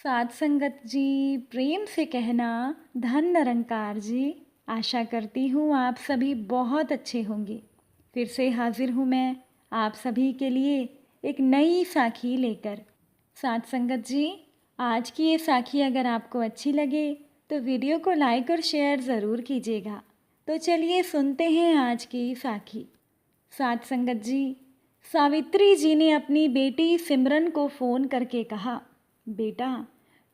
साध संगत जी, प्रेम से कहना धन निरंकार जी। आशा करती हूँ आप सभी बहुत अच्छे होंगे। फिर से हाजिर हूँ मैं आप सभी के लिए एक नई साखी लेकर। साध संगत जी, आज की ये साखी अगर आपको अच्छी लगे तो वीडियो को लाइक और शेयर ज़रूर कीजिएगा। तो चलिए सुनते हैं आज की साखी। साध संगत जी, सावित्री जी ने अपनी बेटी सिमरन को फ़ोन करके कहा, बेटा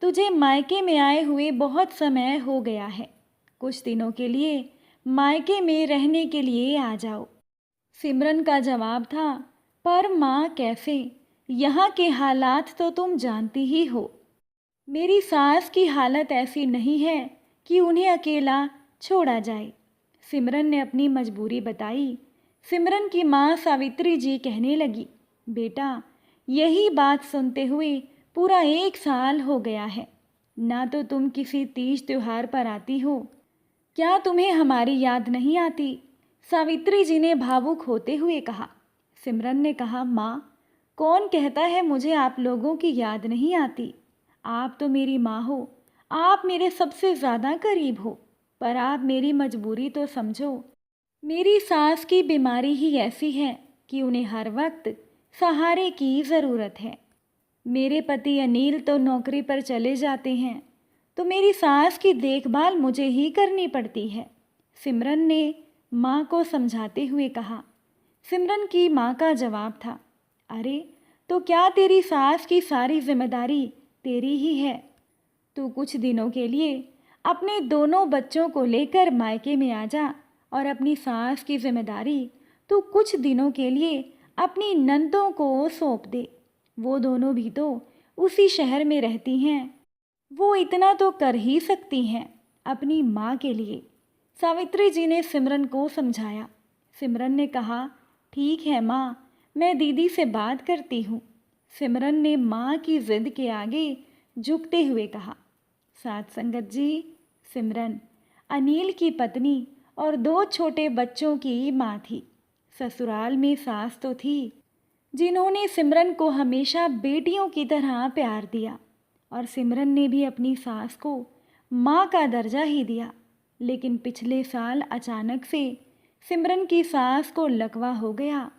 तुझे मायके में आए हुए बहुत समय हो गया है, कुछ दिनों के लिए मायके में रहने के लिए आ जाओ। सिमरन का जवाब था, पर माँ कैसे, यहाँ के हालात तो तुम जानती ही हो। मेरी सास की हालत ऐसी नहीं है कि उन्हें अकेला छोड़ा जाए। सिमरन ने अपनी मजबूरी बताई। सिमरन की माँ सावित्री जी कहने लगी, बेटा यही बात सुनते हुए पूरा 1 साल हो गया है, ना तो तुम किसी तीज त्योहार पर आती हो। क्या तुम्हें हमारी याद नहीं आती? सावित्री जी ने भावुक होते हुए कहा। सिमरन ने कहा, माँ कौन कहता है मुझे आप लोगों की याद नहीं आती। आप तो मेरी माँ हो, आप मेरे सबसे ज़्यादा करीब हो, पर आप मेरी मजबूरी तो समझो। मेरी सास की बीमारी ही ऐसी है कि उन्हें हर वक्त सहारे की ज़रूरत है। मेरे पति अनिल तो नौकरी पर चले जाते हैं, तो मेरी सास की देखभाल मुझे ही करनी पड़ती है। सिमरन ने माँ को समझाते हुए कहा। सिमरन की माँ का जवाब था, अरे तो क्या तेरी सास की सारी जिम्मेदारी तेरी ही है? तू कुछ दिनों के लिए अपने दोनों बच्चों को लेकर मायके में आ जा और अपनी सास की जिम्मेदारी तू कुछ दिनों के लिए अपनी नंदों को सौंप दे। वो दोनों भी तो उसी शहर में रहती हैं, वो इतना तो कर ही सकती हैं अपनी माँ के लिए। सावित्री जी ने सिमरन को समझाया। सिमरन ने कहा, ठीक है माँ, मैं दीदी से बात करती हूँ। सिमरन ने माँ की जिद के आगे झुकते हुए कहा। साथ संगत जी, सिमरन अनिल की पत्नी और 2 छोटे बच्चों की माँ थी। ससुराल में सास तो थी जिन्होंने सिमरन को हमेशा बेटियों की तरह प्यार दिया, और सिमरन ने भी अपनी सास को माँ का दर्जा ही दिया। लेकिन पिछले साल अचानक से सिमरन की सास को लकवा हो गया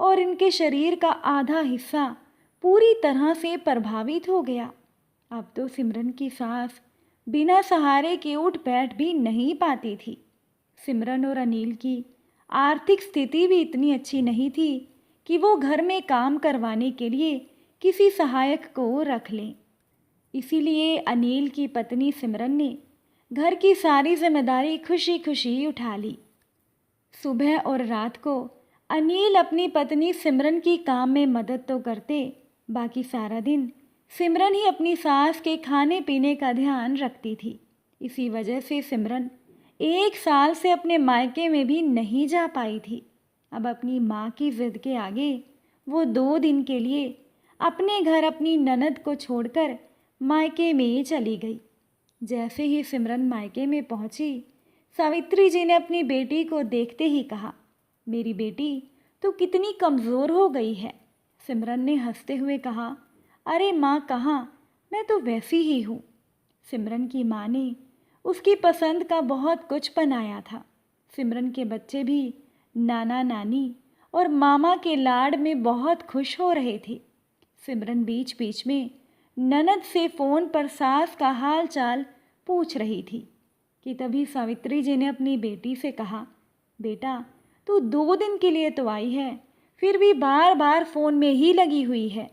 और इनके शरीर का आधा हिस्सा पूरी तरह से प्रभावित हो गया। अब तो सिमरन की सास बिना सहारे के उठ बैठ भी नहीं पाती थी। सिमरन और अनिल की आर्थिक स्थिति भी इतनी अच्छी नहीं थी कि वो घर में काम करवाने के लिए किसी सहायक को रख लें। इसीलिए अनिल की पत्नी सिमरन ने घर की सारी जिम्मेदारी खुशी खुशी उठा ली। सुबह और रात को अनिल अपनी पत्नी सिमरन की काम में मदद तो करते, बाकी सारा दिन सिमरन ही अपनी सास के खाने पीने का ध्यान रखती थी। इसी वजह से सिमरन 1 साल से अपने मायके में भी नहीं जा पाई थी। अब अपनी माँ की जिद के आगे वो 2 दिन के लिए अपने घर अपनी ननद को छोड़कर मायके में चली गई। जैसे ही सिमरन मायके में पहुंची, सावित्री जी ने अपनी बेटी को देखते ही कहा, मेरी बेटी तो कितनी कमज़ोर हो गई है। सिमरन ने हंसते हुए कहा, अरे माँ कहाँ, मैं तो वैसी ही हूँ। सिमरन की माँ ने उसकी पसंद का बहुत कुछ बनाया था। सिमरन के बच्चे भी नाना नानी और मामा के लाड में बहुत खुश हो रहे थे। सिमरन बीच बीच में ननद से फ़ोन पर सास का हाल चाल पूछ रही थी कि तभी सावित्री जी ने अपनी बेटी से कहा, बेटा तू 2 दिन के लिए तो आई है, फिर भी बार बार फ़ोन में ही लगी हुई है।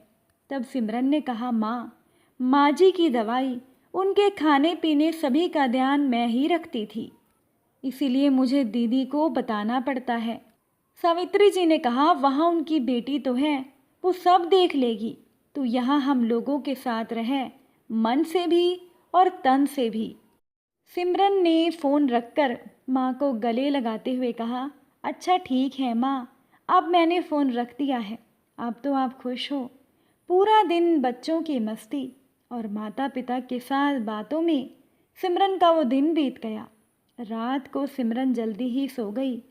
तब सिमरन ने कहा, माँ जी की दवाई, उनके खाने पीने सभी का ध्यान मैं ही रखती थी, इसीलिए मुझे दीदी को बताना पड़ता है। सावित्री जी ने कहा, वहाँ उनकी बेटी तो है, वो सब देख लेगी। तू यहाँ हम लोगों के साथ रह, मन से भी और तन से भी। सिमरन ने फ़ोन रखकर माँ को गले लगाते हुए कहा, अच्छा ठीक है माँ, अब मैंने फ़ोन रख दिया है, अब तो आप खुश हो। पूरा दिन बच्चों की मस्ती और माता पिता के साथ बातों में सिमरन का वो दिन बीत गया। रात को सिमरन जल्दी ही सो गई।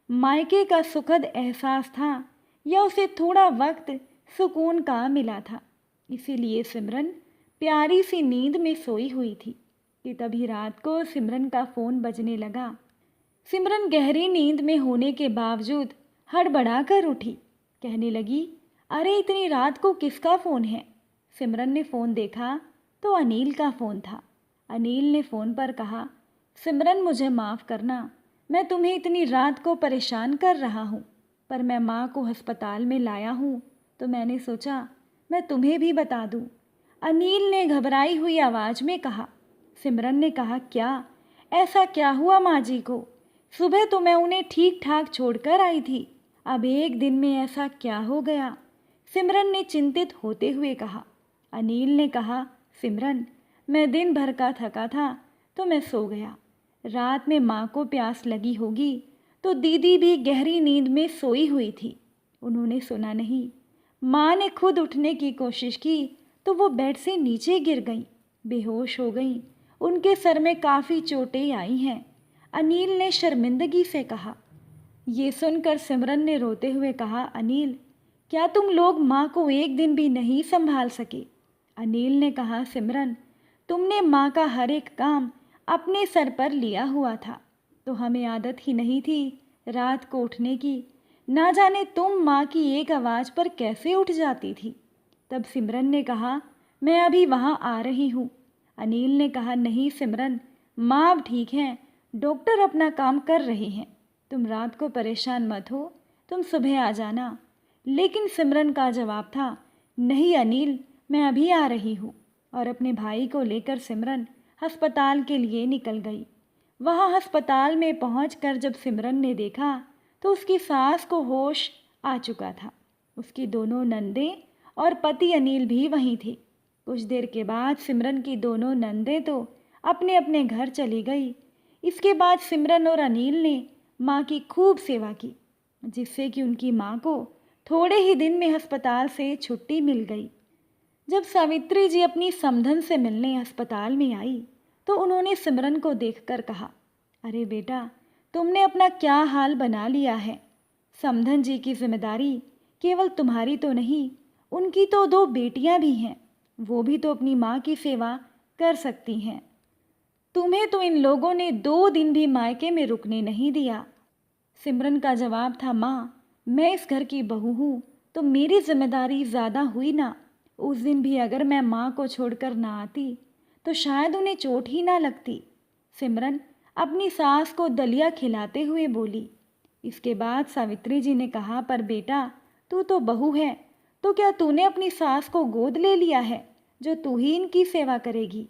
मायके का सुखद एहसास था या उसे थोड़ा वक्त सुकून का मिला था, इसीलिए सिमरन प्यारी सी नींद में सोई हुई थी कि तभी रात को सिमरन का फ़ोन बजने लगा। सिमरन गहरी नींद में होने के बावजूद हड़बड़ा कर उठी। कहने लगी, अरे इतनी रात को किसका फ़ोन है? सिमरन ने फ़ोन देखा तो अनिल का फ़ोन था। अनिल ने फ़ोन पर कहा, सिमरन मुझे माफ़ करना, मैं तुम्हें इतनी रात को परेशान कर रहा हूँ, पर मैं माँ को अस्पताल में लाया हूँ तो मैंने सोचा मैं तुम्हें भी बता दूँ। अनिल ने घबराई हुई आवाज़ में कहा। सिमरन ने कहा, क्या? ऐसा क्या हुआ माँ जी को? सुबह तो मैं उन्हें ठीक ठाक छोड़कर आई थी, अब एक दिन में ऐसा क्या हो गया? सिमरन ने चिंतित होते हुए कहा। अनिल ने कहा, सिमरन मैं दिन भर का थका था तो मैं सो गया। रात में माँ को प्यास लगी होगी तो दीदी भी गहरी नींद में सोई हुई थी, उन्होंने सुना नहीं। माँ ने खुद उठने की कोशिश की तो वो बेड से नीचे गिर गई, बेहोश हो गई। उनके सर में काफ़ी चोटें आई हैं, अनिल ने शर्मिंदगी से कहा। ये सुनकर सिमरन ने रोते हुए कहा, अनिल क्या तुम लोग माँ को एक दिन भी नहीं संभाल सके? अनिल ने कहा, सिमरन तुमने माँ का हर एक काम अपने सर पर लिया हुआ था तो हमें आदत ही नहीं थी रात को उठने की। ना जाने तुम माँ की एक आवाज़ पर कैसे उठ जाती थी। तब सिमरन ने कहा, मैं अभी वहाँ आ रही हूँ। अनिल ने कहा, नहीं सिमरन, माँ अब ठीक हैं, डॉक्टर अपना काम कर रहे हैं, तुम रात को परेशान मत हो, तुम सुबह आ जाना। लेकिन सिमरन का जवाब था, नहीं अनिल, मैं अभी आ रही हूँ। और अपने भाई को लेकर सिमरन अस्पताल के लिए निकल गई। वहाँ अस्पताल में पहुँचकर जब सिमरन ने देखा तो उसकी सास को होश आ चुका था। उसकी दोनों नंदें और पति अनिल भी वहीं थे। कुछ देर के बाद सिमरन की दोनों नंदें तो अपने अपने घर चली गई। इसके बाद सिमरन और अनिल ने माँ की खूब सेवा की, जिससे कि उनकी माँ को थोड़े ही दिन में अस्पताल से छुट्टी मिल गई। जब सावित्री जी अपनी समधन से मिलने अस्पताल में आई तो उन्होंने सिमरन को देखकर कहा, अरे बेटा, तुमने अपना क्या हाल बना लिया है। समधन जी की जिम्मेदारी केवल तुम्हारी तो नहीं, उनकी तो 2 बेटियां भी हैं, वो भी तो अपनी माँ की सेवा कर सकती हैं। तुम्हें तो इन लोगों ने 2 दिन भी मायके में रुकने नहीं दिया। सिमरन का जवाब था, माँ मैं इस घर की बहू हूँ तो मेरी जिम्मेदारी ज़्यादा हुई ना। उस दिन भी अगर मैं माँ को छोड़कर ना आती तो शायद उन्हें चोट ही ना लगती। सिमरन अपनी सास को दलिया खिलाते हुए बोली। इसके बाद सावित्री जी ने कहा, पर बेटा तू तो बहू है, तो क्या तूने अपनी सास को गोद ले लिया है जो तू ही इनकी सेवा करेगी?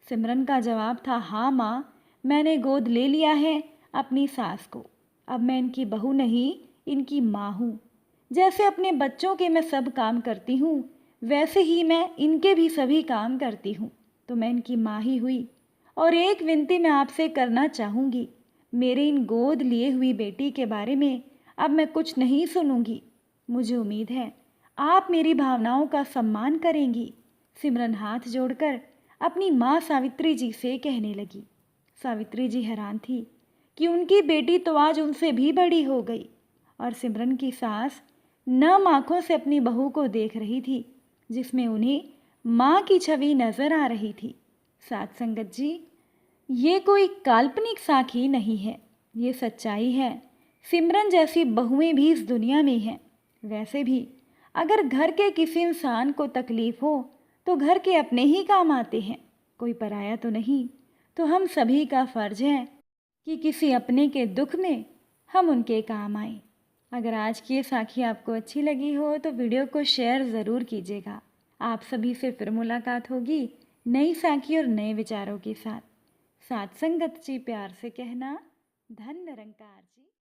सिमरन का जवाब था, हाँ माँ, मैंने गोद ले लिया है अपनी सास को, अब मैं इनकी बहू नहीं इनकी माँ हूँ। जैसे अपने बच्चों के मैं सब काम करती हूँ वैसे ही मैं इनके भी सभी काम करती हूँ, तो मैं इनकी माँ ही हुई। और एक विनती मैं आपसे करना चाहूँगी, मेरे इन गोद लिए हुई बेटी के बारे में अब मैं कुछ नहीं सुनूंगी। मुझे उम्मीद है आप मेरी भावनाओं का सम्मान करेंगी। सिमरन हाथ जोड़कर अपनी माँ सावित्री जी से कहने लगी। सावित्री जी हैरान थी कि उनकी बेटी तो आज उनसे भी बड़ी हो गई और सिमरन की सास नम आँखों से अपनी बहू को देख रही थी, जिसमें उन्हें माँ की छवि नजर आ रही थी। साथ संगत जी, ये कोई काल्पनिक साखी नहीं है, ये सच्चाई है। सिमरन जैसी बहुएं भी इस दुनिया में हैं। वैसे भी अगर घर के किसी इंसान को तकलीफ हो तो घर के अपने ही काम आते हैं, कोई पराया तो नहीं। तो हम सभी का फर्ज है कि किसी अपने के दुख में हम उनके काम आएं। अगर आज की ये साखी आपको अच्छी लगी हो तो वीडियो को शेयर ज़रूर कीजिएगा। आप सभी से फिर मुलाकात होगी नई साखी और नए विचारों के साथ। साथ संगत जी प्यार से कहना, धन निरंकार जी।